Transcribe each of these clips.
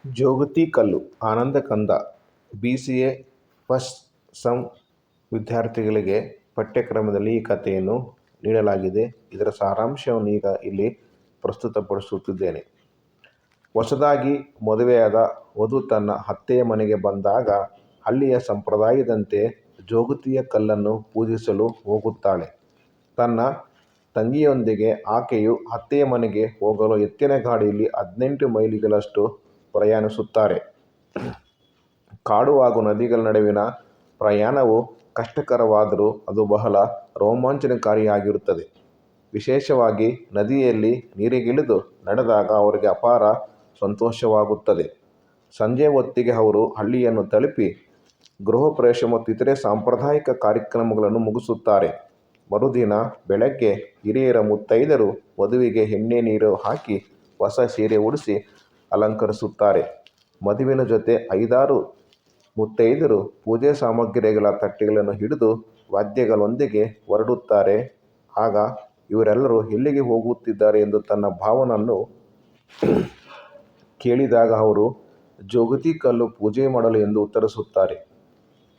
ಜೋಗತಿ ಕಲ್ಲು ಆನಂದ ಕಂದ BCA first sem ವಿದ್ಯಾರ್ಥಿಗಳಿಗೆ ಪಠ್ಯಕ್ರಮದಲ್ಲಿ ಈ ಕಥೆಯನ್ನು ನೀಡಲಾಗಿದೆ. ಇದರ ಸಾರಾಂಶವನ್ನು ಈಗ ಇಲ್ಲಿ ಪ್ರಸ್ತುತಪಡಿಸುತ್ತಿದ್ದೇನೆ. ಹೊಸದಾಗಿ ಮದುವೆಯಾದ ವಧು ತನ್ನ ಅತ್ತೆಯ ಮನೆಗೆ ಬಂದಾಗ ಹಳ್ಳಿಯ ಸಂಪ್ರದಾಯದಂತೆ ಜೋಗತಿಯ ಕಲ್ಲನ್ನು ಪೂಜಿಸಲು ಹೋಗುತ್ತಾಳೆ. ತನ್ನ ತಂಗಿಯೊಂದಿಗೆ ಆಕೆಯು ಅತ್ತೆಯ ಮನೆಗೆ ಹೋಗಲು ಎತ್ತಿನ ಗಾಡಿಯಲ್ಲಿ 18 ಮೈಲಿಗಳಷ್ಟು ಪ್ರಯಾಣಿಸುತ್ತಾರೆ. ಕಾಡು ಹಾಗೂ ನದಿಗಳ ನಡುವಿನ ಪ್ರಯಾಣವು ಕಷ್ಟಕರವಾದರೂ ಅದು ಬಹಳ ರೋಮಾಂಚನಕಾರಿಯಾಗಿರುತ್ತದೆ. ವಿಶೇಷವಾಗಿ ನದಿಯಲ್ಲಿ ನೀರಿಗಿಳಿದು ನಡೆದಾಗ ಅವರಿಗೆ ಅಪಾರ ಸಂತೋಷವಾಗುತ್ತದೆ. ಸಂಜೆ ಹೊತ್ತಿಗೆ ಅವರು ಹಳ್ಳಿಯನ್ನು ತಲುಪಿ ಗೃಹಪ್ರವೇಶ ಮತ್ತು ಇತರೆ ಸಾಂಪ್ರದಾಯಿಕ ಕಾರ್ಯಕ್ರಮಗಳನ್ನು ಮುಗಿಸುತ್ತಾರೆ. ಮರುದಿನ ಬೆಳಗ್ಗೆ ಹಿರಿಯರ ಮುತ್ತೈದೆಯರು ವಧುವಿಗೆ ಎಣ್ಣೆ ನೀರು ಹಾಕಿ ಹೊಸ ಸೀರೆ ಉಡಿಸಿ ಅಲಂಕರಿಸುತ್ತಾರೆ. ವಧುವಿನ ಜೊತೆ 5-6 ಮುತ್ತೈದೆಯರು ಪೂಜೆ ಸಾಮಗ್ರಿಗಳ ತಟ್ಟೆಗಳನ್ನು ಹಿಡಿದು ವಾದ್ಯಗಳೊಂದಿಗೆ ಹೊರಡುತ್ತಾರೆ. ಆಗ ಇವರೆಲ್ಲರೂ ಎಲ್ಲಿಗೆ ಹೋಗುತ್ತಿದ್ದಾರೆ ಎಂದು ತನ್ನ ಭಾವನನ್ನು ಕೇಳಿದಾಗ ಅವರು ಜೋಗತಿ ಕಲ್ಲು ಪೂಜೆ ಮಾಡಲು ಎಂದು ಉತ್ತರಿಸುತ್ತಾರೆ.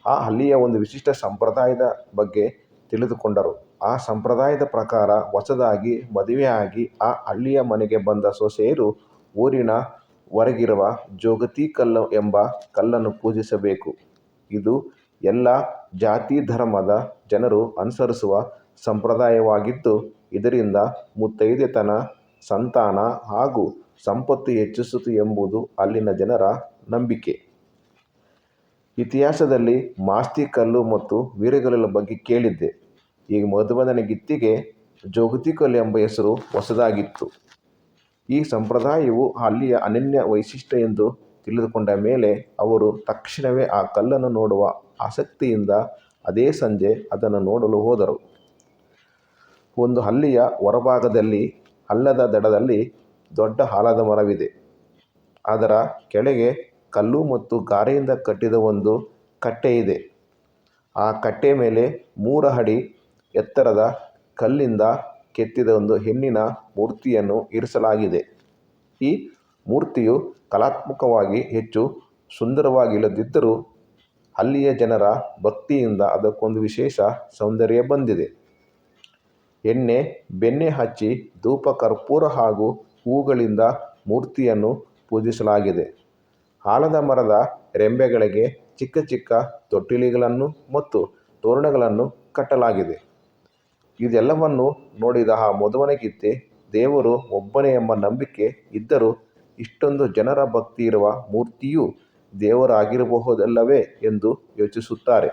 ಆ ಹಳ್ಳಿಯ ಒಂದು ವಿಶಿಷ್ಟ ಸಂಪ್ರದಾಯದ ಬಗ್ಗೆ ತಿಳಿದುಕೊಂಡರು. ಆ ಸಂಪ್ರದಾಯದ ಪ್ರಕಾರ ಹೊಸದಾಗಿ ಮದುವೆಯಾಗಿ ಆ ಹಳ್ಳಿಯ ಮನೆಗೆ ಬಂದ ಸೊಸೆಯರು ಊರಿನ ಹೊರಗಿರುವ ಜೋಗತಿ ಕಲ್ಲು ಎಂಬ ಕಲ್ಲನ್ನು ಪೂಜಿಸಬೇಕು. ಇದು ಎಲ್ಲ ಜಾತಿ ಧರ್ಮದ ಜನರು ಅನುಸರಿಸುವ ಸಂಪ್ರದಾಯವಾಗಿದ್ದು, ಇದರಿಂದ ಮುತ್ತೈದೆತನ, ಸಂತಾನ ಹಾಗೂ ಸಂಪತ್ತು ಹೆಚ್ಚಿಸುತ್ತದೆ ಎಂಬುದು ಅಲ್ಲಿನ ಜನರ ನಂಬಿಕೆ. ಇತಿಹಾಸದಲ್ಲಿ ಮಾಸ್ತಿ ಕಲ್ಲು ಮತ್ತು ವೀರಗಲ್ಲುಗಳ ಬಗ್ಗೆ ಕೇಳಿದ್ದೆ. ಈ ಮಧುವನಗಿತ್ತಿಗೆ ಜೋಗತಿ ಕಲ್ಲು ಎಂಬ ಹೆಸರು ಹೊಸದಾಗಿತ್ತು. ಈ ಸಂಪ್ರದಾಯವು ಅಲ್ಲಿಯ ಅನನ್ಯ ವೈಶಿಷ್ಟ್ಯ ಎಂದು ತಿಳಿದುಕೊಂಡ ಮೇಲೆ ಅವರು ತಕ್ಷಣವೇ ಆ ಕಲ್ಲನ್ನು ನೋಡುವ ಆಸಕ್ತಿಯಿಂದ ಅದೇ ಸಂಜೆ ಅದನ್ನು ನೋಡಲು ಹೋದರು. ಒಂದು ಹಳ್ಳಿಯ ಹೊರಭಾಗದಲ್ಲಿ ಹಳ್ಳದ ದಡದಲ್ಲಿ ದೊಡ್ಡ ಆಲದ ಮರವಿದೆ. ಅದರ ಕೆಳಗೆ ಕಲ್ಲು ಮತ್ತು ಗಾರೆಯಿಂದ ಕಟ್ಟಿದ ಒಂದು ಕಟ್ಟೆ ಇದೆ. ಆ ಕಟ್ಟೆಯ ಮೇಲೆ 3 ಅಡಿ ಎತ್ತರದ ಕಲ್ಲಿಂದ ಕೆತ್ತಿದ ಒಂದು ಹೆಣ್ಣಿನ ಮೂರ್ತಿಯನ್ನು ಇರಿಸಲಾಗಿದೆ. ಈ ಮೂರ್ತಿಯು ಕಲಾತ್ಮಕವಾಗಿ ಹೆಚ್ಚು ಸುಂದರವಾಗಿಲ್ಲದಿದ್ದರೂ ಹಳ್ಳಿಯ ಜನರ ಭಕ್ತಿಯಿಂದ ಅದಕ್ಕೊಂದು ವಿಶೇಷ ಸೌಂದರ್ಯ ಬಂದಿದೆ. ಎಣ್ಣೆ, ಬೆಣ್ಣೆ ಹಚ್ಚಿ ಧೂಪ, ಕರ್ಪೂರ ಹಾಗೂ ಹೂವುಗಳಿಂದ ಮೂರ್ತಿಯನ್ನು ಪೂಜಿಸಲಾಗಿದೆ. ಆಲದ ಮರದ ರೆಂಬೆಗಳಿಗೆ ಚಿಕ್ಕ ಚಿಕ್ಕ ತೊಟ್ಟಿಲುಗಳನ್ನು ಮತ್ತು ತೋರಣಗಳನ್ನು ಕಟ್ಟಲಾಗಿದೆ. ಇದೆಲ್ಲವನ್ನು ನೋಡಿದ ಆ ಮಧುವನಗಿತ್ತಿ ದೇವರು ಒಬ್ಬನೇ ಎಂಬ ನಂಬಿಕೆ ಇದ್ದರೂ ಇಷ್ಟೊಂದು ಜನರ ಭಕ್ತಿ ಇರುವ ಮೂರ್ತಿಯೂ ದೇವರಾಗಿರಬಹುದಲ್ಲವೇ ಎಂದು ಯೋಚಿಸುತ್ತಾರೆ.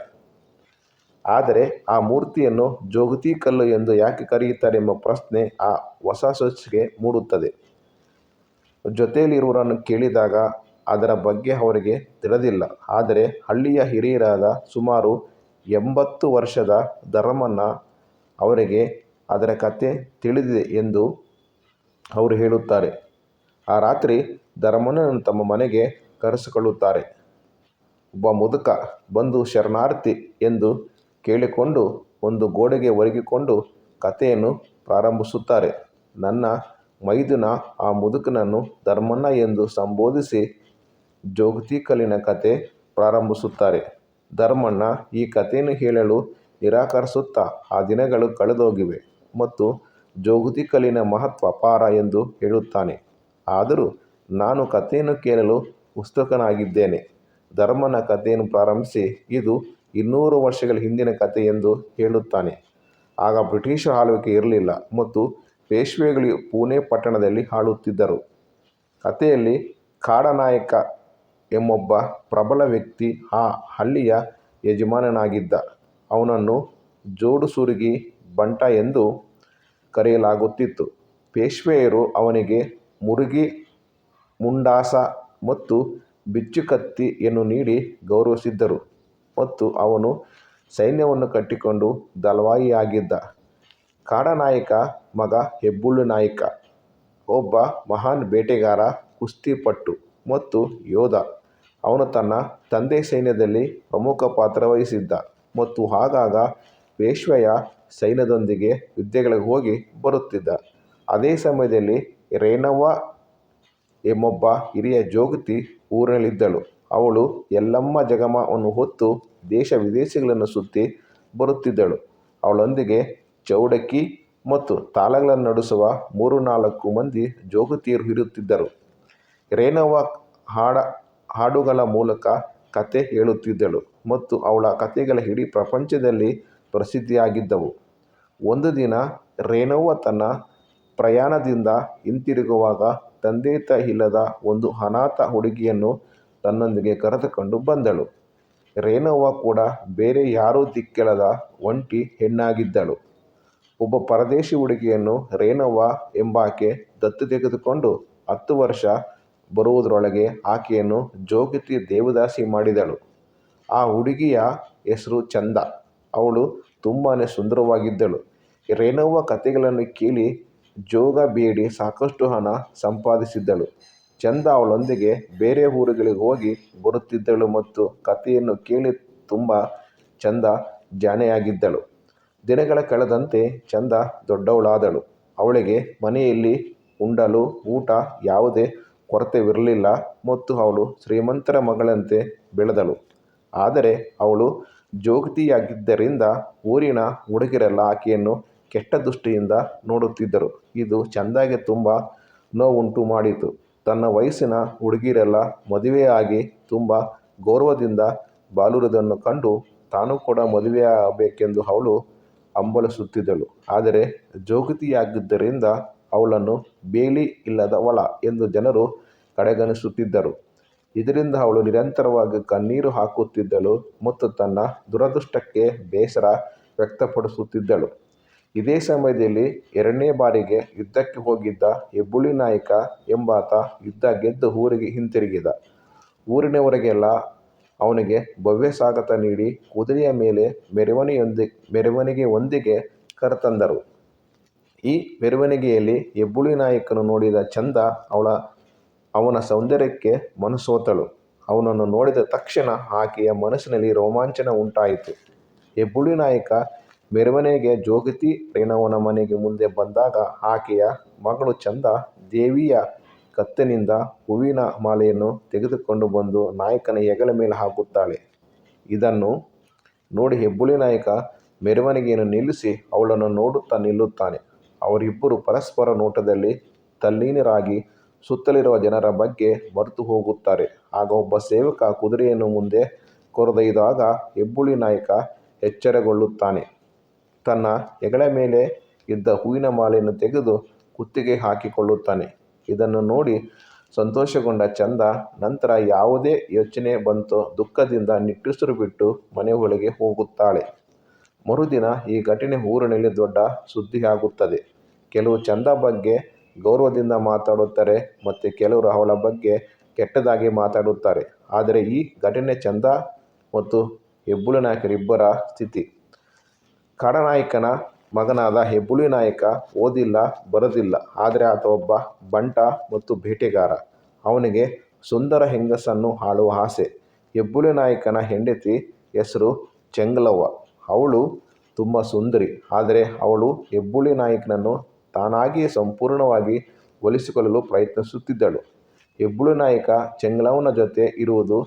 ಆದರೆ ಆ ಮೂರ್ತಿಯನ್ನು ಜೋಗತಿ ಕಲ್ಲು ಎಂದು ಯಾಕೆ ಕರೆಯುತ್ತಾರೆ ಎಂಬ ಪ್ರಶ್ನೆ ಆ ಹೊಸ ಸೊಸೆಗೆ ಮೂಡುತ್ತದೆ. ಜೊತೆಯಲ್ಲಿರುವವರನ್ನು ಕೇಳಿದಾಗ ಅದರ ಬಗ್ಗೆ ಅವರಿಗೆ ತಿಳಿದಿಲ್ಲ. ಆದರೆ ಹಳ್ಳಿಯ ಹಿರಿಯರಾದ ಸುಮಾರು 80 ವರ್ಷದ ಧರ್ಮಣ್ಣ ಅವರಿಗೆ ಅದರ ಕಥೆ ತಿಳಿದಿದೆ ಎಂದು ಅವರು ಹೇಳುತ್ತಾರೆ. ಆ ರಾತ್ರಿ ಧರ್ಮಣ್ಣನನ್ನು ತಮ್ಮ ಮನೆಗೆ ಕರೆಸಿಕೊಳ್ಳುತ್ತಾರೆ. ಒಬ್ಬ ಮುದುಕ ಬಂದು ಶರಣಾರ್ಥಿ ಎಂದು ಕೇಳಿಕೊಂಡು ಒಂದು ಗೋಡೆಗೆ ಒರಗಿಕೊಂಡು ಕಥೆಯನ್ನು ಪ್ರಾರಂಭಿಸುತ್ತಾರೆ. ನನ್ನ ಮೈದುನ ಆ ಮುದುಕನನ್ನು ಧರ್ಮಣ್ಣ ಎಂದು ಸಂಬೋಧಿಸಿ ಜೋಗತಿ ಕಲ್ಲಿನ ಕಥೆ ಪ್ರಾರಂಭಿಸುತ್ತಾರೆ. ಧರ್ಮಣ್ಣ ಈ ಕಥೆಯನ್ನು ಹೇಳಲು ನಿರಾಕರಿಸುತ್ತಾ ಆ ದಿನಗಳು ಕಳೆದೋಗಿವೆ ಮತ್ತು ಜೋಗತಿ ಕಲ್ಲಿನ ಮಹತ್ವ ಅಪಾರ ಎಂದು ಹೇಳುತ್ತಾನೆ. ಆದರೂ ನಾನು ಕಥೆಯನ್ನು ಕೇಳಲು ಉತ್ಸುಕನಾಗಿದ್ದೇನೆ. ಧರ್ಮಣ್ಣ ಕಥೆಯನ್ನು ಪ್ರಾರಂಭಿಸಿ ಇದು 200 ವರ್ಷಗಳ ಹಿಂದಿನ ಕಥೆ ಎಂದು ಹೇಳುತ್ತಾನೆ. ಆಗ ಬ್ರಿಟಿಷ್ ಆಳ್ವಿಕೆ ಇರಲಿಲ್ಲ ಮತ್ತು ಪೇಶ್ವೆಗಳು ಪುಣೆ ಪಟ್ಟಣದಲ್ಲಿ ಆಳುತ್ತಿದ್ದರು. ಕಥೆಯಲ್ಲಿ ಕಾಡನಾಯಕ ಎಂಬೊಬ್ಬ ಪ್ರಬಲ ವ್ಯಕ್ತಿ ಆ ಹಳ್ಳಿಯ ಯಜಮಾನನಾಗಿದ್ದ. ಅವನನ್ನು ಜೋಡುಸುರುಗಿ ಬಂಟ ಎಂದು ಕರೆಯಲಾಗುತ್ತಿತ್ತು. ಪೇಶ್ವೆಯರು ಅವನಿಗೆ ಮುರುಗಿ, ಮುಂಡಾಸ ಮತ್ತು ಬಿಚ್ಚುಕತ್ತಿಯನ್ನು ನೀಡಿ ಗೌರವಿಸಿದ್ದರು ಮತ್ತು ಅವನು ಸೈನ್ಯವನ್ನು ಕಟ್ಟಿಕೊಂಡು ದಳವಾಯಿಯಾಗಿದ್ದ. ಕಾಡನಾಯಕ ಮಗ ಹೆಬ್ಬುಳ್ಳಿ ನಾಯಕ ಒಬ್ಬ ಮಹಾನ್ ಬೇಟೆಗಾರ, ಕುಸ್ತಿಪಟು ಮತ್ತು ಯೋಧ. ಅವನು ತನ್ನ ತಂದೆಯ ಸೈನ್ಯದಲ್ಲಿ ಪ್ರಮುಖ ಪಾತ್ರ ವಹಿಸಿದ್ದ ಮತ್ತು ಆಗಾಗ ಪೇಶ್ವೆಯ ಸೈನ್ಯದೊಂದಿಗೆ ಯುದ್ಧಗಳಿಗೆ ಹೋಗಿ ಬರುತ್ತಿದ್ದ. ಅದೇ ಸಮಯದಲ್ಲಿ ರೇಣವ್ವ ಎಂಬೊಬ್ಬ ಹಿರಿಯ ಜೋಗತಿ ಊರಿನಲ್ಲಿದ್ದಳು. ಅವಳು ಯಲ್ಲಮ್ಮ ಜಗಮವನ್ನು ಹೊತ್ತು ದೇಶ ವಿದೇಶಗಳನ್ನು ಸುತ್ತಿ ಬರುತ್ತಿದ್ದಳು. ಅವಳೊಂದಿಗೆ ಚೌಡಕಿ ಮತ್ತು ತಾಳಗಳನ್ನು ನುಡಿಸುವ 3-4 ಮಂದಿ ಜೋಗತಿಯರು ಇರುತ್ತಿದ್ದರು. ರೇಣವ್ವ ಹಾಡುಗಳ ಮೂಲಕ ಕತೆ ಹೇಳುತ್ತಿದ್ದಳು ಮತ್ತು ಅವಳ ಕತೆಗಳು ಇಡೀ ಪ್ರಪಂಚದಲ್ಲಿ ಪ್ರಸಿದ್ಧಿಯಾಗಿದ್ದವು. ಒಂದು ದಿನ ರೇಣವ್ವ ತನ್ನ ಪ್ರಯಾಣದಿಂದ ಹಿಂತಿರುಗುವಾಗ ತಂದೆ ತಾಯಿ ಇಲ್ಲದ ಒಂದು ಅನಾಥ ಹುಡುಗಿಯನ್ನು ತನ್ನೊಂದಿಗೆ ಕರೆದುಕೊಂಡು ಬಂದಳು. ರೇಣವ್ವ ಕೂಡ ಬೇರೆ ಯಾರೂ ದಿಕ್ಕಿಲ್ಲದ ಒಂಟಿ ಹೆಣ್ಣಾಗಿದ್ದಳು. ಒಬ್ಬ ಪರದೇಶಿ ಹುಡುಗಿಯನ್ನು ರೇಣವ್ವ ಎಂಬಾಕೆ ದತ್ತು ತೆಗೆದುಕೊಂಡು 10 ವರ್ಷ ಬರುವುದರೊಳಗೆ ಆಕೆಯನ್ನು ಜೋಗತಿ ದೇವದಾಸಿ ಮಾಡಿದಳು. ಆ ಹುಡುಗಿಯ ಹೆಸರು ಚಂದ. ಅವಳು ತುಂಬಾನೇ ಸುಂದರವಾಗಿದ್ದಳು. ರೇಣವ್ವ ಕತೆಗಳನ್ನು ಕೇಳಿ ಜೋಗ ಬೇಡಿ ಸಾಕಷ್ಟು ಹಣ ಸಂಪಾದಿಸಿದ್ದಳು. ಚಂದ ಅವಳೊಂದಿಗೆ ಬೇರೆ ಊರುಗಳಿಗೆ ಹೋಗಿ ಬರುತ್ತಿದ್ದಳು ಮತ್ತು ಕತೆಯನ್ನು ಕೇಳಿ ತುಂಬ ಚಂದ ಜಾಣೆಯಾಗಿದ್ದಳು. ದಿನಗಳ ಕಳೆದಂತೆ ಚಂದ ದೊಡ್ಡವಳಾದಳು. ಅವಳಿಗೆ ಮನೆಯಲ್ಲಿ ಉಂಡಲು ಊಟ ಯಾವುದೇ ಕೊರತೆವಿರಲಿಲ್ಲ ಮತ್ತು ಅವಳು ಶ್ರೀಮಂತರ ಮಗಳಂತೆ ಬೆಳೆದಳು. ಆದರೆ ಅವಳು ಜೋಗತಿಯಾಗಿದ್ದರಿಂದ ಊರಿನ ಹುಡುಗರೆಲ್ಲ ಆಕೆಯನ್ನು ಕೆಟ್ಟ ದೃಷ್ಟಿಯಿಂದ ನೋಡುತ್ತಿದ್ದರು. ಇದು ಚಂದಾಗೆ ತುಂಬ ನೋವುಂಟು ಮಾಡಿತು. ತನ್ನ ವಯಸ್ಸಿನ ಹುಡುಗಿಯರೆಲ್ಲ ಮದುವೆಯಾಗಿ ತುಂಬ ಗೌರವದಿಂದ ಬಾಳುವುದನ್ನು ಕಂಡು ತಾನು ಕೂಡ ಮದುವೆಯಾಗಬೇಕೆಂದು ಅವಳು ಹಂಬಲಿಸುತ್ತಿದ್ದಳು. ಆದರೆ ಜೋಗತಿಯಾಗಿದ್ದರಿಂದ ಅವಳನ್ನು ಬೇಲಿ ಇಲ್ಲದವಳ ಎಂದು ಜನರು ಕಡೆಗಣಿಸುತ್ತಿದ್ದರು. ಇದರಿಂದ ಅವಳು ನಿರಂತರವಾಗಿ ಕಣ್ಣೀರು ಹಾಕುತ್ತಿದ್ದಳು ಮತ್ತು ತನ್ನ ದುರದೃಷ್ಟಕ್ಕೆ ಬೇಸರ ವ್ಯಕ್ತಪಡಿಸುತ್ತಿದ್ದಳು. ಇದೇ ಸಮಯದಲ್ಲಿ 2ನೇ ಬಾರಿಗೆ ಯುದ್ಧಕ್ಕೆ ಹೋಗಿದ್ದ ಹೆಬ್ಬುಲಿ ನಾಯಕ ಎಂಬಾತ ಯುದ್ಧ ಗೆದ್ದು ಊರಿಗೆ ಹಿಂತಿರುಗಿದ. ಊರಿನವರಿಗೆಲ್ಲ ಅವನಿಗೆ ಭವ್ಯ ಸ್ವಾಗತ ನೀಡಿ ಕುದುರೆಯ ಮೇಲೆ ಮೆರವಣಿಗೆಯೊಂದಿಗೆ ಕರೆತಂದರು. ಈ ಮೆರವಣಿಗೆಯಲ್ಲಿ ಹೆಬ್ಬುಲಿ ನಾಯಕನು ನೋಡಿದ ಚಂದ ಅವನ ಸೌಂದರ್ಯಕ್ಕೆ ಮನಸೋತಳು. ಅವನನ್ನು ನೋಡಿದ ತಕ್ಷಣ ಆಕೆಯ ಮನಸ್ಸಿನಲ್ಲಿ ರೋಮಾಂಚನ ಉಂಟಾಯಿತು. ಹೆಬ್ಬುಲಿ ನಾಯಕ ಮೆರವಣಿಗೆಗೆ ಜೋಗತಿ ರೇಣವ್ವನ ಮನೆಗೆ ಮುಂದೆ ಬಂದಾಗ ಆಕೆಯ ಮಗಳು ಚಂದ ದೇವಿಯ ಕತ್ತಿನಿಂದ ಹೂವಿನ ಮಾಲೆಯನ್ನು ತೆಗೆದುಕೊಂಡು ಬಂದು ನಾಯಕನ ಹೆಗಲ ಮೇಲೆ ಹಾಕುತ್ತಾಳೆ. ಇದನ್ನು ನೋಡಿ ಹೆಬ್ಬುಲಿ ನಾಯಕ ಮೆರವಣಿಗೆಯನ್ನು ನಿಲ್ಲಿಸಿ ಅವಳನ್ನು ನೋಡುತ್ತಾ ನಿಲ್ಲುತ್ತಾನೆ. ಅವರಿಬ್ಬರು ಪರಸ್ಪರ ನೋಟದಲ್ಲಿ ತಲ್ಲೀನರಾಗಿ ಸುತ್ತಲಿರುವ ಜನರ ಬಗ್ಗೆ ಮರೆತು ಹೋಗುತ್ತಾರೆ. ಆಗ ಒಬ್ಬ ಸೇವಕ ಕುದುರೆಯನ್ನು ಮುಂದೆ ಕರೆದೊಯ್ದಾಗ ಹೆಬ್ಬುಲಿ ನಾಯಕ ಎಚ್ಚರಗೊಳ್ಳುತ್ತಾನೆ. ತನ್ನ ಹೆಗಲ ಮೇಲೆ ಇದ್ದ ಹೂವಿನ ಮಾಲೆಯನ್ನು ತೆಗೆದು ಕುತ್ತಿಗೆ ಹಾಕಿಕೊಳ್ಳುತ್ತಾನೆ. ಇದನ್ನು ನೋಡಿ ಸಂತೋಷಗೊಂಡ ಚಂದ ನಂತರ ಯಾವುದೇ ಯೋಚನೆ ಬಂತೋ ದುಃಖದಿಂದ ನಿಟ್ಟುಸಿರು ಬಿಟ್ಟು ಮನೆ ಒಳಗೆ ಹೋಗುತ್ತಾಳೆ. ಮರುದಿನ ಈ ಘಟನೆ ಊರಿನಲ್ಲಿ ದೊಡ್ಡ ಸುದ್ದಿಯಾಗುತ್ತದೆ. ಕೆಲವು ಚಂದ ಬಗ್ಗೆ ಗೌರವದಿಂದ ಮಾತಾಡುತ್ತಾರೆ ಮತ್ತು ಕೆಲವರು ಅವಳ ಬಗ್ಗೆ ಕೆಟ್ಟದಾಗಿ ಮಾತಾಡುತ್ತಾರೆ. ಆದರೆ ಈ ಘಟನೆ ಚಂದ ಮತ್ತು ಹೆಬ್ಬುಲಿ ನಾಯಕರಿಬ್ಬರ ಸ್ಥಿತಿ. ಕಾಡನಾಯಕನ ಮಗನಾದ ಹೆಬ್ಬುಲಿ ನಾಯಕ ಓದಿಲ್ಲ ಬರೆದಿಲ್ಲ. ಆದರೆ ಆತ ಒಬ್ಬ ಬಂಟ ಮತ್ತು ಬೇಟೆಗಾರ. ಅವನಿಗೆ ಸುಂದರ ಹೆಂಗಸನ್ನು ಆಳುವ ಆಸೆ. ಹೆಬ್ಬುಲಿ ನಾಯಕನ ಹೆಂಡತಿ ಹೆಸರು ಚೆಂಗಲವ್ವ. ಅವಳು ತುಂಬ ಸುಂದರಿ. ಆದರೆ ಅವಳು ಹೆಬ್ಬುಲಿ ನಾಯಕನನ್ನು ತಾನಾಗಿಯೇ ಸಂಪೂರ್ಣವಾಗಿ ಒಲಿಸಿಕೊಳ್ಳಲು ಪ್ರಯತ್ನಿಸುತ್ತಿದ್ದಳು. ಹೆಬ್ಬುಲಿ ನಾಯಕ ಚೆಂಗಲವ್ವನ ಜೊತೆ ಇರುವುದು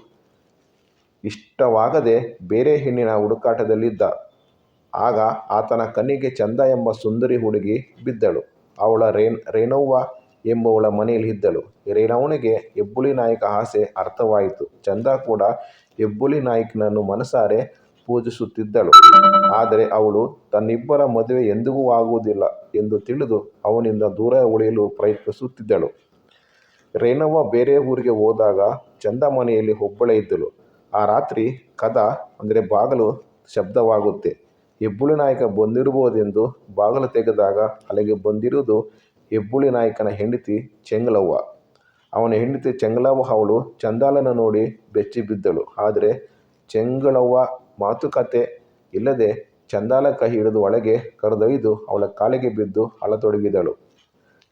ಇಷ್ಟವಾಗದೆ ಬೇರೆ ಹೆಣ್ಣಿನ ಹುಡುಕಾಟದಲ್ಲಿದ್ದ. ಆಗ ಆತನ ಕಣ್ಣಿಗೆ ಚಂದ ಎಂಬ ಸುಂದರಿ ಹುಡುಗಿ ಬಿದ್ದಳು. ಅವಳು ರೇಣವ್ವ ಎಂಬುವಳ ಮನೆಯಲ್ಲಿ ಇದ್ದಳು. ರೇಣವ್ವನಿಗೆ ಹೆಬ್ಬುಲಿ ನಾಯಕ ಆಸೆ ಅರ್ಥವಾಯಿತು. ಚಂದ ಕೂಡ ಹೆಬ್ಬುಲಿ ನಾಯಕನನ್ನು ಮನಸಾರೆ ಪೂಜಿಸುತ್ತಿದ್ದಳು. ಆದರೆ ಅವಳು ತನ್ನಿಬ್ಬರ ಮದುವೆ ಎಂದಿಗೂ ಆಗುವುದಿಲ್ಲ ಎಂದು ತಿಳಿದು ಅವನಿಂದ ದೂರ ಉಳಿಯಲು ಪ್ರಯತ್ನಿಸುತ್ತಿದ್ದಳು. ರೇಣವ್ವ ಬೇರೆ ಊರಿಗೆ ಹೋದಾಗ ಚಂದ ಮನೆಯಲ್ಲಿ ಒಬ್ಬಳೇ ಇದ್ದಳು. ಆ ರಾತ್ರಿ ಬಾಗಿಲು ಶಬ್ದವಾಗುತ್ತೆ. ಹೆಬ್ಬುಲಿ ನಾಯಕ ಬಂದಿರಬಹುದೆಂದು ಬಾಗಿಲು ತೆಗೆದಾಗ ಅಲ್ಲಿಗೆ ಬಂದಿರುವುದು ಹೆಬ್ಬುಲಿ ನಾಯಕನ ಹೆಂಡತಿ ಚೆಂಗಲವ್ವ. ಅವನ ಹೆಂಡತಿ ಚೆಂಗಲವ್ವ ಅವಳು ಚಂದಾಳನ್ನು ನೋಡಿ ಬೆಚ್ಚಿ ಬಿದ್ದಳು. ಆದರೆ ಚೆಂಗಲವ್ವ ಮಾತುಕತೆ ಇಲ್ಲದೆ ಚಂದಾಳ ಕೈ ಹಿಡಿದು ಒಳಗೆ ಕರೆದೊಯ್ದು ಅವಳ ಕಾಲಿಗೆ ಬಿದ್ದು ಅಳತೊಡಗಿದಳು.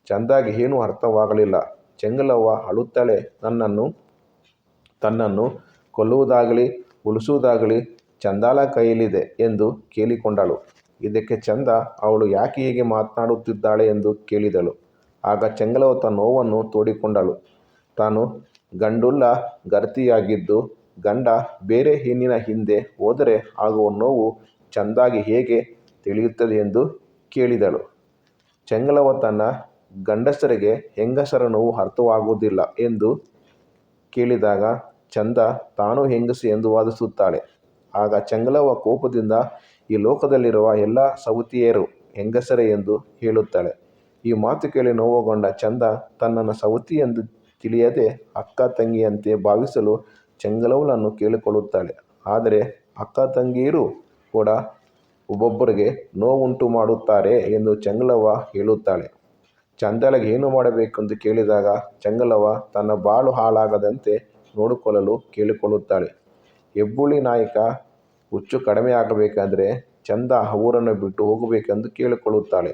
ಚಂದಾಗೆ ಏನೂ ಅರ್ಥವಾಗಲಿಲ್ಲ. ಚೆಂಗಲವ್ವ ಅಳುತ್ತಲೇ ತನ್ನನ್ನು ಕೊಲ್ಲುವುದಾಗಲಿ ಉಳಿಸುವುದಾಗಲಿ ಚಂದಾಳ ಕೈಯಲ್ಲಿದೆ ಎಂದು ಕೇಳಿಕೊಂಡಳು. ಇದಕ್ಕೆ ಚಂದ ಅವಳು ಯಾಕೆ ಹೀಗೆ ಮಾತನಾಡುತ್ತಿದ್ದಾಳೆ ಎಂದು ಕೇಳಿದಳು. ಆಗ ಚೆಂಗಲವ್ವ ತನ್ನ ನೋವನ್ನು ತೋಡಿಕೊಂಡಳು. ತಾನು ಗಂಡುಳ್ಳ ಗರ್ತಿಯಾಗಿದ್ದು ಗಂಡ ಬೇರೆ ಹೆಣ್ಣಿನ ಹಿಂದೆ ಹೋದರೆ ಆಗುವ ನೋವು ಚಂದಾಗೆ ಹೇಗೆ ತಿಳಿಯುತ್ತದೆ ಎಂದು ಕೇಳಿದಳು. ಚೆಂಗಲವ ತನ್ನ ಗಂಡಸರಿಗೆ ಹೆಂಗಸರ ನೋವು ಅರ್ಥವಾಗುವುದಿಲ್ಲ ಎಂದು ಕೇಳಿದಾಗ ಚಂದ ತಾನು ಹೆಂಗಸು ಎಂದು ವಾದಿಸುತ್ತಾಳೆ. ಆಗ ಚೆಂಗಲವ ಕೋಪದಿಂದ ಈ ಲೋಕದಲ್ಲಿರುವ ಎಲ್ಲ ಸವತಿಯರು ಹೆಂಗಸರೇ ಎಂದು ಹೇಳುತ್ತಾಳೆ. ಈ ಮಾತು ಕೇಳಿ ನೋವುಗೊಂಡ ಚಂದ ತನ್ನನ್ನು ಸವತಿ ಎಂದು ತಿಳಿಯದೆ ಅಕ್ಕ ತಂಗಿಯಂತೆ ಭಾವಿಸಲು ಚೆಂಗಲವಳನ್ನು ಕೇಳಿಕೊಳ್ಳುತ್ತಾಳೆ. ಆದರೆ ಅಕ್ಕ ತಂಗಿಯರು ಕೂಡ ಒಬ್ಬೊಬ್ಬರಿಗೆ ನೋವುಂಟು ಮಾಡುತ್ತಾರೆ ಎಂದು ಚೆಂಗಲವ ಹೇಳುತ್ತಾಳೆ. ಚಂದಳಿಗೆ ಏನು ಮಾಡಬೇಕೆಂದು ಕೇಳಿದಾಗ ಚೆಂಗಲವ ತನ್ನ ಬಾಳು ಹಾಳಾಗದಂತೆ ನೋಡಿಕೊಳ್ಳಲು ಕೇಳಿಕೊಳ್ಳುತ್ತಾಳೆ. ಹೆಬ್ಬುಳಿ ನಾಯಕ ಹುಚ್ಚು ಕಡಿಮೆಯಾಗಬೇಕಾದರೆ ಚಂದ ಊರನ್ನು ಬಿಟ್ಟು ಹೋಗಬೇಕೆಂದು ಕೇಳಿಕೊಳ್ಳುತ್ತಾಳೆ.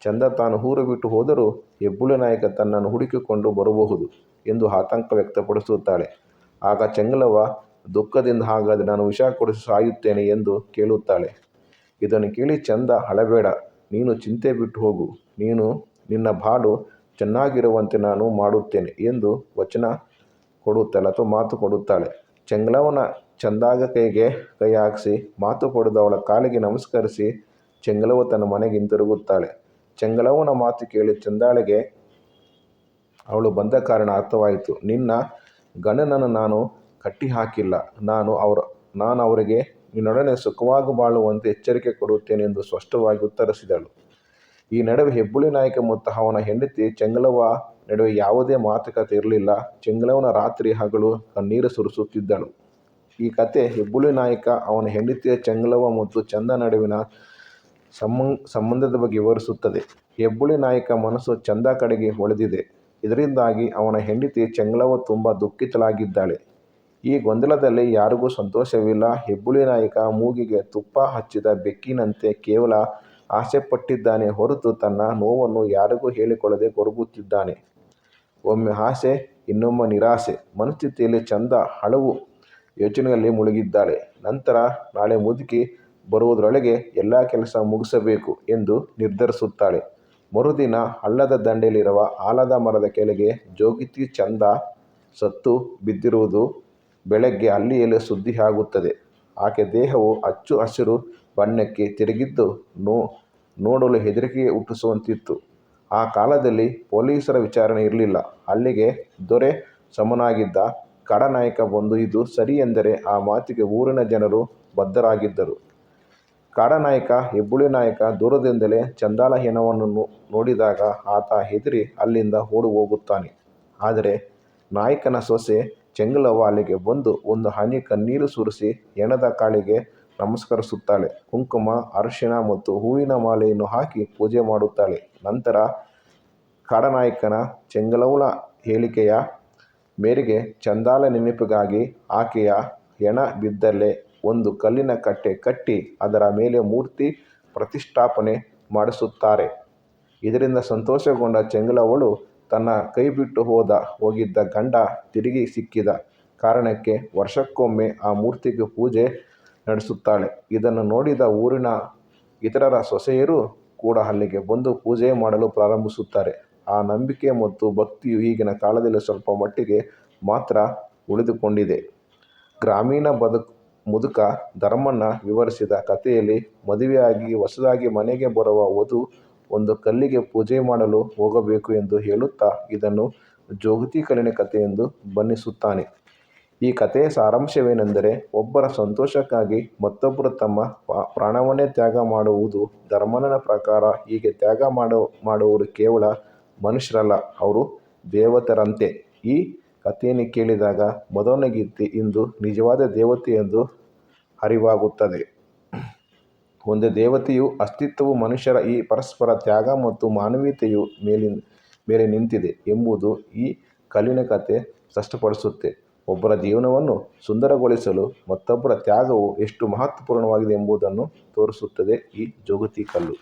ಚಂದ ತಾನು ಊರು ಬಿಟ್ಟು ಹೋದರೂ ಹೆಬ್ಬುಳಿ ನಾಯಕ ತನ್ನನ್ನು ಹುಡುಕಿಕೊಂಡು ಬರಬಹುದು ಎಂದು ಆತಂಕ ವ್ಯಕ್ತಪಡಿಸುತ್ತಾಳೆ. ಆಗ ಚೆಂಗಲವ ದುಃಖದಿಂದ ಹಾಗಾದರೆ ನಾನು ವಿಷ ಕುಡಿಸಿ ಸಾಯುತ್ತೇನೆ ಎಂದು ಕೇಳುತ್ತಾಳೆ. ಇದನ್ನು ಕೇಳಿ ಚಂದ ಅಳಬೇಡ, ನೀನು ಚಿಂತೆ ಬಿಟ್ಟು ಹೋಗು, ನಿನ್ನ ಬಾಳು ಚೆನ್ನಾಗಿರುವಂತೆ ನಾನು ಮಾಡುತ್ತೇನೆ ಎಂದು ವಚನ ಕೊಡುತ್ತಾಳೆ ಅಥವಾ ಮಾತು ಕೊಡುತ್ತಾಳೆ. ಚೆಂಗಲವನ ಚಂದಾಗ ಕೈಗೆ ಕೈ ಹಾಕಿಸಿ ಮಾತು ಕೊಡದು ಅವಳ ಕಾಲಿಗೆ ನಮಸ್ಕರಿಸಿ ಚೆಂಗಲವ ತನ್ನ ಮನೆಗೆ ಹಿಂತಿರುಗುತ್ತಾಳೆ. ಚೆಂಗಲವನ ಮಾತು ಕೇಳಿ ಚಂದಾಳಿಗೆ ಅವಳು ಬಂದ ಕಾರಣ ಅರ್ಥವಾಯಿತು. ನಿನ್ನ ಗಂಡನನ್ನು ನಾನು ಕಟ್ಟಿ ಹಾಕಿಲ್ಲ, ನಾನು ಅವರಿಗೆ ನಿನ್ನೊಡನೆ ಸುಖವಾಗಿ ಬಾಳುವಂತೆ ಎಚ್ಚರಿಕೆ ಕೊಡುತ್ತೇನೆ ಎಂದು ಸ್ಪಷ್ಟವಾಗಿ ಉತ್ತರಿಸಿದಳು. ಈ ನಡುವೆ ಹೆಬ್ಬುಳಿ ನಾಯಕ ಮತ್ತು ಅವನ ಹೆಂಡತಿ ಚೆಂಗಲವ ನಡುವೆ ಯಾವುದೇ ಮಾತುಕತೆ ಇರಲಿಲ್ಲ. ಚೆಂಗಲವನ ರಾತ್ರಿ ಹಗಲು ಕಣ್ಣೀರು ಸುರಿಸುತ್ತಿದ್ದಳು. ಈ ಕತೆ ಹೆಬ್ಬುಳಿ ನಾಯಕ, ಅವನ ಹೆಂಡತಿಯ ಚೆಂಗಲವ ಮತ್ತು ಚಂದ ನಡುವಿನ ಸಂಬಂಧದ ಬಗ್ಗೆ ವಿವರಿಸುತ್ತದೆ. ಹೆಬ್ಬುಳಿ ನಾಯಕ ಮನಸ್ಸು ಚಂದ ಕಡೆಗೆ ಒಳೆದಿದೆ. ಇದರಿಂದಾಗಿ ಅವನ ಹೆಂಡತಿ ಚೆಂಗಲವ ತುಂಬ ದುಃಖಿತಳಾಗಿದ್ದಾಳೆ. ಈ ಗೊಂದಲದಲ್ಲಿ ಯಾರಿಗೂ ಸಂತೋಷವಿಲ್ಲ. ಹೆಬ್ಬುಳಿ ನಾಯಕ ಮೂಗಿಗೆ ತುಪ್ಪ ಹಚ್ಚಿದ ಬೆಕ್ಕಿನಂತೆ ಕೇವಲ ಆಸೆಪಟ್ಟಿದ್ದಾನೆ ಹೊರತು ತನ್ನ ನೋವನ್ನು ಯಾರಿಗೂ ಹೇಳಿಕೊಳ್ಳದೆ ಕೊರಗುತ್ತಿದ್ದಾನೆ. ಒಮ್ಮೆ ಆಸೆ, ಇನ್ನೊಮ್ಮೆ ನಿರಾಸೆ ಮನಸ್ಥಿತಿಯಲ್ಲಿ ಚಂದ ಹಲವು ಯೋಚನೆಯಲ್ಲಿ ಮುಳುಗಿದ್ದಾಳೆ. ನಂತರ ನಾಳೆ ಮುದುಕಿ ಬರುವುದರೊಳಗೆ ಎಲ್ಲ ಕೆಲಸ ಮುಗಿಸಬೇಕು ಎಂದು ನಿರ್ಧರಿಸುತ್ತಾಳೆ. ಮರುದಿನ ಹಳ್ಳದ ದಂಡೆಯಲ್ಲಿರುವ ಆಲದ ಮರದ ಕೆಳಗೆ ಜೋಗತಿ ಚಂದ ಸತ್ತು ಬಿದ್ದಿರುವುದು ಬೆಳಗ್ಗೆ ಹಳ್ಳಿಯಲ್ಲಿ ಸುದ್ದಿಯಾಗುತ್ತದೆ. ಆಕೆ ದೇಹವು ಅಚ್ಚು ಹಸಿರು ಬಣ್ಣಕ್ಕೆ ತಿರುಗಿದ್ದು ನೋಡಲು ಹೆದರಿಕೆ ಹುಟ್ಟಿಸುವಂತಿತ್ತು. ಆ ಕಾಲದಲ್ಲಿ ಪೊಲೀಸರ ವಿಚಾರಣೆ ಇರಲಿಲ್ಲ. ಅಲ್ಲಿಗೆ ದೊರೆ ಸಮನಾಗಿದ್ದ ಕಾಡನಾಯಕ ಬಂದು ಇದು ಸರಿ ಎಂದರೆ ಆ ಮಾತಿಗೆ ಊರಿನ ಜನರು ಬದ್ಧರಾಗಿದ್ದರು. ಕಾಡನಾಯಕ ಹೆಬ್ಬುಳಿ ನಾಯಕ ದೂರದಿಂದಲೇ ಚಂದಾಳ ಹೆಣವನ್ನು ನೋಡಿದಾಗ ಆತ ಹೆದರಿ ಅಲ್ಲಿಂದ ಓಡಿ ಹೋಗುತ್ತಾನೆ. ಆದರೆ ನಾಯಕನ ಸೊಸೆ ಚೆಂಗಲವ ಅಲ್ಲಿಗೆ ಬಂದು ಒಂದು ಹನಿ ಕಣ್ಣೀರು ಸುರಿಸಿ ಹೆಣದ ಕಾಲಿಗೆ ನಮಸ್ಕರಿಸುತ್ತಾಳೆ. ಕುಂಕುಮ, ಅರಿಶಿಣ ಮತ್ತು ಹೂವಿನ ಮಾಲೆಯನ್ನು ಹಾಕಿ ಪೂಜೆ ಮಾಡುತ್ತಾಳೆ. ನಂತರ ಕಾಡನಾಯಕನ ಚೆಂಗಲವಳ ಹೇಳಿಕೆಯ ಮೇರೆಗೆ ಚಂದಾಳ ನೆನಪಿಗಾಗಿ ಆಕೆಯ ಹೆಣ ಬಿದ್ದಲ್ಲೇ ಒಂದು ಕಲ್ಲಿನ ಕಟ್ಟೆ ಕಟ್ಟಿ ಅದರ ಮೇಲೆ ಮೂರ್ತಿ ಪ್ರತಿಷ್ಠಾಪನೆ ಮಾಡಿಸುತ್ತಾರೆ. ಇದರಿಂದ ಸಂತೋಷಗೊಂಡ ಚೆಂಗಲವಳು ತನ್ನ ಕೈಬಿಟ್ಟು ಹೋಗಿದ್ದ ಗಂಡ ತಿರುಗಿ ಸಿಕ್ಕಿದ ಕಾರಣಕ್ಕೆ ವರ್ಷಕ್ಕೊಮ್ಮೆ ಆ ಮೂರ್ತಿಗೆ ಪೂಜೆ ನಡೆಸುತ್ತಾಳೆ. ಇದನ್ನು ನೋಡಿದ ಊರಿನ ಇತರ ಸೊಸೆಯರು ಕೂಡ ಅಲ್ಲಿಗೆ ಬಂದು ಪೂಜೆ ಮಾಡಲು ಪ್ರಾರಂಭಿಸುತ್ತಾರೆ. ಆ ನಂಬಿಕೆ ಮತ್ತು ಭಕ್ತಿಯು ಈಗಿನ ಕಾಲದಲ್ಲಿ ಸ್ವಲ್ಪ ಮಟ್ಟಿಗೆ ಮಾತ್ರ ಉಳಿದುಕೊಂಡಿದೆ. ಗ್ರಾಮೀಣ ಮುದುಕ ಧರ್ಮಣ್ಣ ವಿವರಿಸಿದ ಕಥೆಯಲ್ಲಿ ಮದುವೆಯಾಗಿ ಹೊಸದಾಗಿ ಮನೆಗೆ ಬರುವ ವಧು ಒಂದು ಕಲ್ಲಿಗೆ ಪೂಜೆ ಮಾಡಲು ಹೋಗಬೇಕು ಎಂದು ಹೇಳುತ್ತಾ ಇದನ್ನು ಜೋಗತಿ ಕಲ್ಲಿನ ಕಥೆ ಎಂದು ಬಣ್ಣಿಸುತ್ತಾನೆ. ಈ ಕಥೆಯ ಸಾರಾಂಶವೇನೆಂದರೆ, ಒಬ್ಬರ ಸಂತೋಷಕ್ಕಾಗಿ ಮತ್ತೊಬ್ಬರು ತಮ್ಮ ಪ್ರಾಣವನ್ನೇ ತ್ಯಾಗ ಮಾಡುವುದು. ಧರ್ಮಣ್ಣನ ಪ್ರಕಾರ ಹೀಗೆ ತ್ಯಾಗ ಮಾಡುವವರು ಕೇವಲ ಮನುಷ್ಯರಲ್ಲ, ಅವರು ದೇವತೆಯರಂತೆ. ಈ ಕಥೆಯನ್ನು ಕೇಳಿದಾಗ ಮದನಗಿತ್ತಿ ಇಂದು ನಿಜವಾದ ದೇವತೆ ಎಂದು ಅರಿವಾಗುತ್ತದೆ. ಒಂದು ದೇವತೆಯ ಅಸ್ತಿತ್ವವು ಮನುಷ್ಯರ ಈ ಪರಸ್ಪರ ತ್ಯಾಗ ಮತ್ತು ಮಾನವೀಯತೆಯ ಮೇಲೆ ನಿಂತಿದೆ ಎಂಬುದು ಈ ಕಲ್ಲಿನ ಕಥೆ ಸ್ಪಷ್ಟಪಡಿಸುತ್ತೆ. ಒಬ್ಬರ ಜೀವನವನ್ನು ಸುಂದರಗೊಳಿಸಲು ಮತ್ತೊಬ್ಬರ ತ್ಯಾಗವು ಎಷ್ಟು ಮಹತ್ವಪೂರ್ಣವಾಗಿದೆ ಎಂಬುದನ್ನು ತೋರಿಸುತ್ತದೆ ಈ ಜೋಗತಿ ಕಲ್ಲು.